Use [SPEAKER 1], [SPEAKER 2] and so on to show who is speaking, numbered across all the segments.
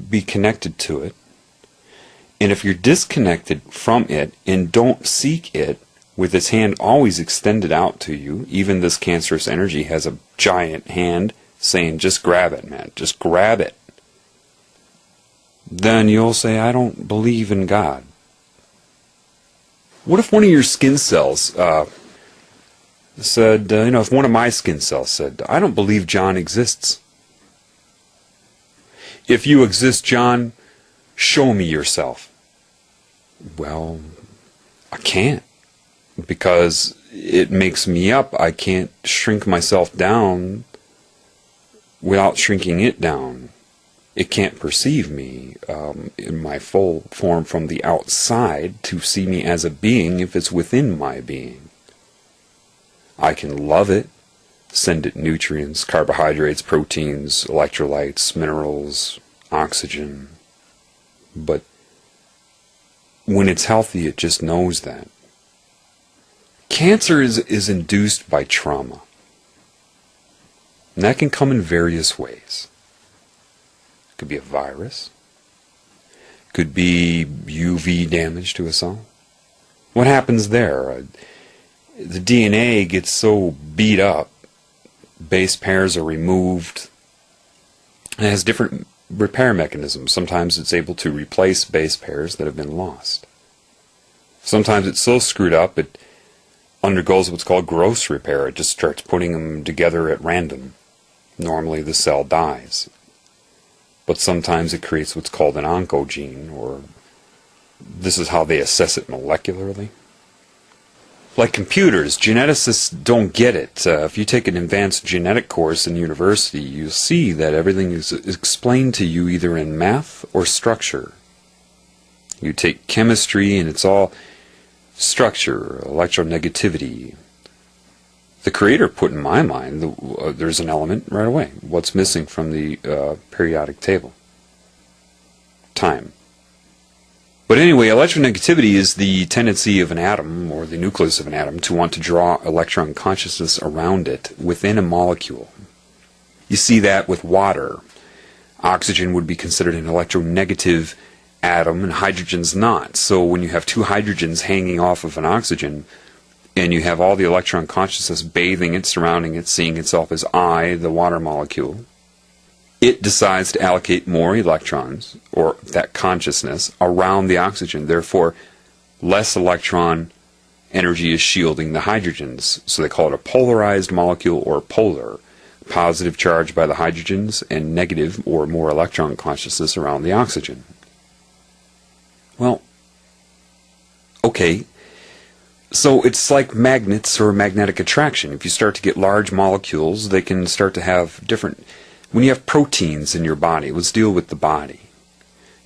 [SPEAKER 1] be connected to it. And if you're disconnected from it and don't seek it, with its hand always extended out to you, even this cancerous energy has a giant hand saying, just grab it, man, just grab it. Then you'll say, I don't believe in God. What if one of your skin cells said, if one of my skin cells said, I don't believe John exists. If you exist, John, show me yourself. Well, I can't, because it makes me up. I can't shrink myself down without shrinking it down. It can't perceive me in my full form from the outside to see me as a being if it's within my being. I can love it, send it nutrients, carbohydrates, proteins, electrolytes, minerals, oxygen. But when it's healthy, it just knows that. Cancer is induced by trauma. And that can come in various ways. It could be a virus. It could be UV damage to a cell. What happens there? The DNA gets so beat up, base pairs are removed. It has different repair mechanisms. Sometimes it's able to replace base pairs that have been lost. Sometimes it's so screwed up it undergoes what's called gross repair. It just starts putting them together at random. Normally the cell dies. But sometimes it creates what's called an oncogene, or this is how they assess it molecularly. Like computers, geneticists don't get it. If you take an advanced genetic course in university, you'll see that everything is explained to you either in math or structure. You take chemistry and it's all structure, electronegativity. The Creator put in my mind, there's an element right away. What's missing from the periodic table? Time. But anyway, electronegativity is the tendency of an atom, or the nucleus of an atom, to want to draw electron consciousness around it within a molecule. You see that with water. Oxygen would be considered an electronegative atom, and hydrogen's not. So when you have two hydrogens hanging off of an oxygen, and you have all the electron consciousness bathing it, surrounding it, seeing itself as I, the water molecule, it decides to allocate more electrons, or that consciousness, around the oxygen. Therefore, less electron energy is shielding the hydrogens. So they call it a polarized molecule, or polar. Positive charge by the hydrogens, and negative or more electron consciousness around the oxygen. Well, okay. So it's like magnets or magnetic attraction. If you start to get large molecules, they can start to have different... When you have proteins in your body, let's deal with the body.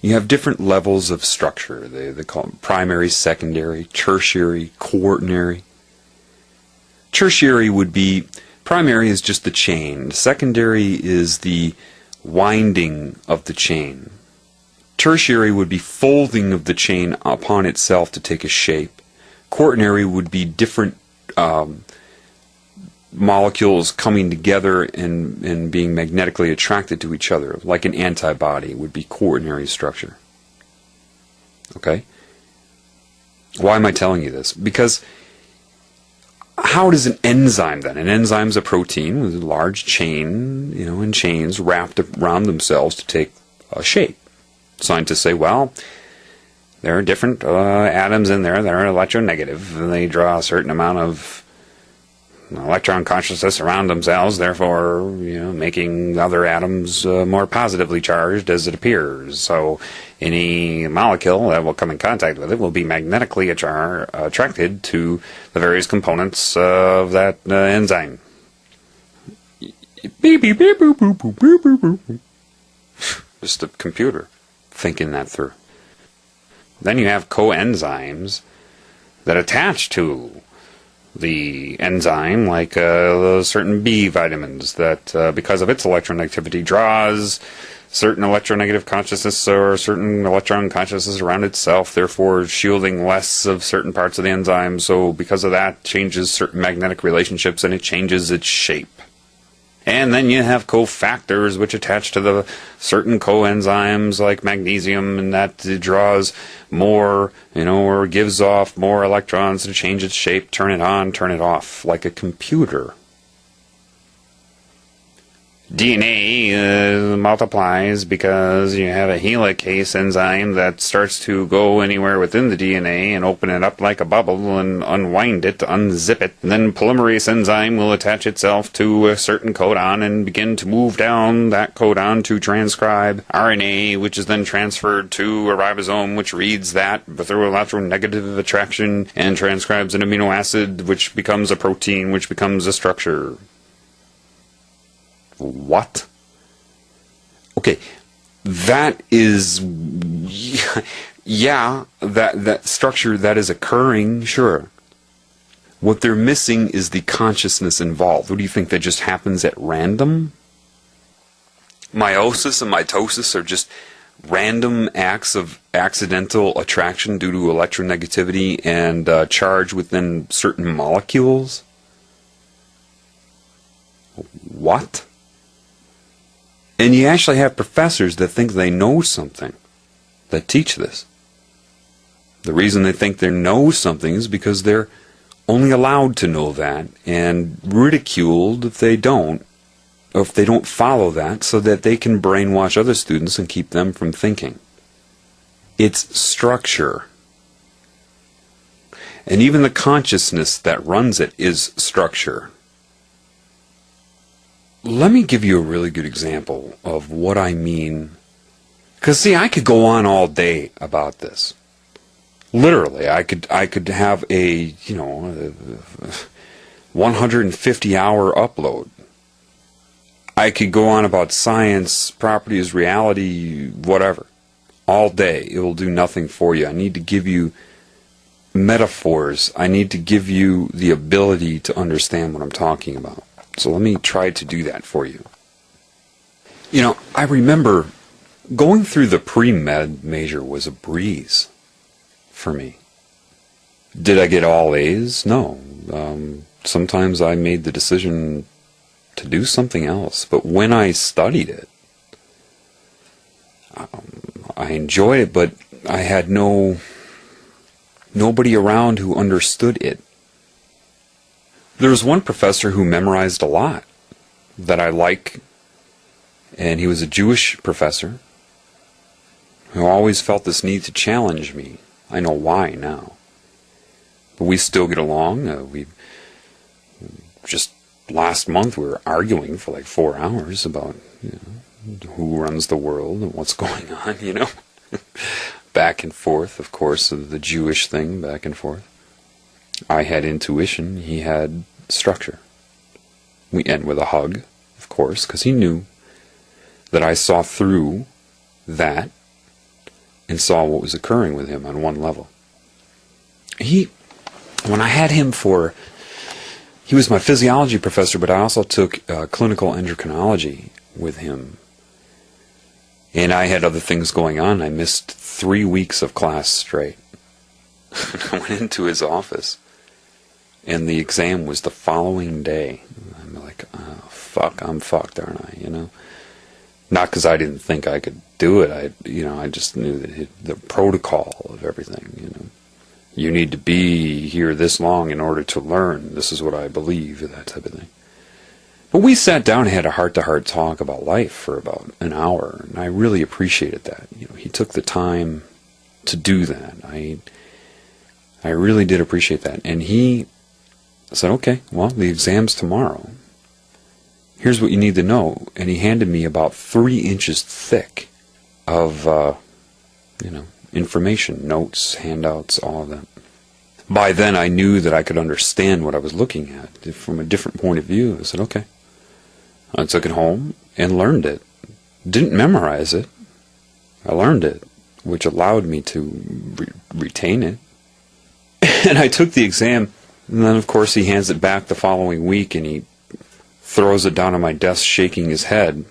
[SPEAKER 1] You have different levels of structure. They call them primary, secondary, tertiary, quaternary. Tertiary would be... Primary is just the chain. Secondary is the winding of the chain. Tertiary would be folding of the chain upon itself to take a shape. Quaternary would be different molecules coming together and being magnetically attracted to each other, like an antibody would be quaternary structure. Okay? Why am I telling you this? Because how does an enzyme then? An enzyme is a protein with a large chain, and chains wrapped around themselves to take a shape. Scientists say, well, there are different atoms in there that are electronegative, and they draw a certain amount of electron consciousness around themselves, therefore, making other atoms more positively charged as it appears. So any molecule that will come in contact with it will be magnetically attracted to the various components of that enzyme. Beep, beep, beep, boop, boop, boop, boop, boop, boop. Just a computer thinking that through. Then you have coenzymes that attach to the enzyme, like certain B vitamins that, because of its electronegativity, draws certain electronegative consciousness or certain electron consciousness around itself, therefore shielding less of certain parts of the enzyme. So because of that, changes certain magnetic relationships and it changes its shape. And then you have cofactors which attach to the certain coenzymes like magnesium, and that draws more, or gives off more electrons to change its shape, turn it on, turn it off, like a computer. DNA multiplies because you have a helicase enzyme that starts to go anywhere within the DNA and open it up like a bubble and unwind it, unzip it. And then polymerase enzyme will attach itself to a certain codon and begin to move down that codon to transcribe RNA, which is then transferred to a ribosome, which reads that through electronegative attraction and transcribes an amino acid, which becomes a protein, which becomes a structure. What? Okay, that is, yeah, that structure that is occurring, sure. What they're missing is the consciousness involved. What do you think, that just happens at random? Meiosis and mitosis are just random acts of accidental attraction due to electronegativity and charge within certain molecules? What? And you actually have professors that think they know something, that teach this. The reason they think they know something is because they're only allowed to know that, and ridiculed if they don't, or if they don't follow that, so that they can brainwash other students and keep them from thinking. It's structure. And even the consciousness that runs it is structure. Let me give you a really good example of what I mean. Because, see, I could go on all day about this. Literally, I could have a 150-hour upload. I could go on about science, properties, reality, whatever, all day. It will do nothing for you. I need to give you metaphors. I need to give you the ability to understand what I'm talking about. So let me try to do that for you. I remember going through the pre-med major was a breeze for me. Did I get all A's? No. Sometimes I made the decision to do something else. But when I studied it, I enjoyed it, but I had nobody around who understood it. There was one professor who memorized a lot that I like, and he was a Jewish professor who always felt this need to challenge me. I know why now. But we still get along. We just last month we were arguing for like 4 hours about who runs the world and what's going on, back and forth, of course, of the Jewish thing, back and forth. I had intuition, he had structure. We end with a hug, of course, because he knew that I saw through that and saw what was occurring with him on one level. When I had him he was my physiology professor, but I also took clinical endocrinology with him. And I had other things going on. I missed 3 weeks of class straight. I went into his office, and the exam was the following day. I'm like, oh, fuck, I'm fucked, aren't I? Not because I didn't think I could do it. I just knew that the protocol of everything. You need to be here this long in order to learn. This is what I believe, that type of thing. But we sat down and had a heart-to-heart talk about life for about an hour, and I really appreciated that. He took the time to do that. I really did appreciate that. And he said, okay, well, the exam's tomorrow. Here's what you need to know. And he handed me about 3 inches thick of, information, notes, handouts, all of that. By then I knew that I could understand what I was looking at from a different point of view. I said, okay. I took it home and learned it. Didn't memorize it. I learned it, which allowed me to retain it. And I took the exam, and then of course he hands it back the following week, and he throws it down on my desk shaking his head.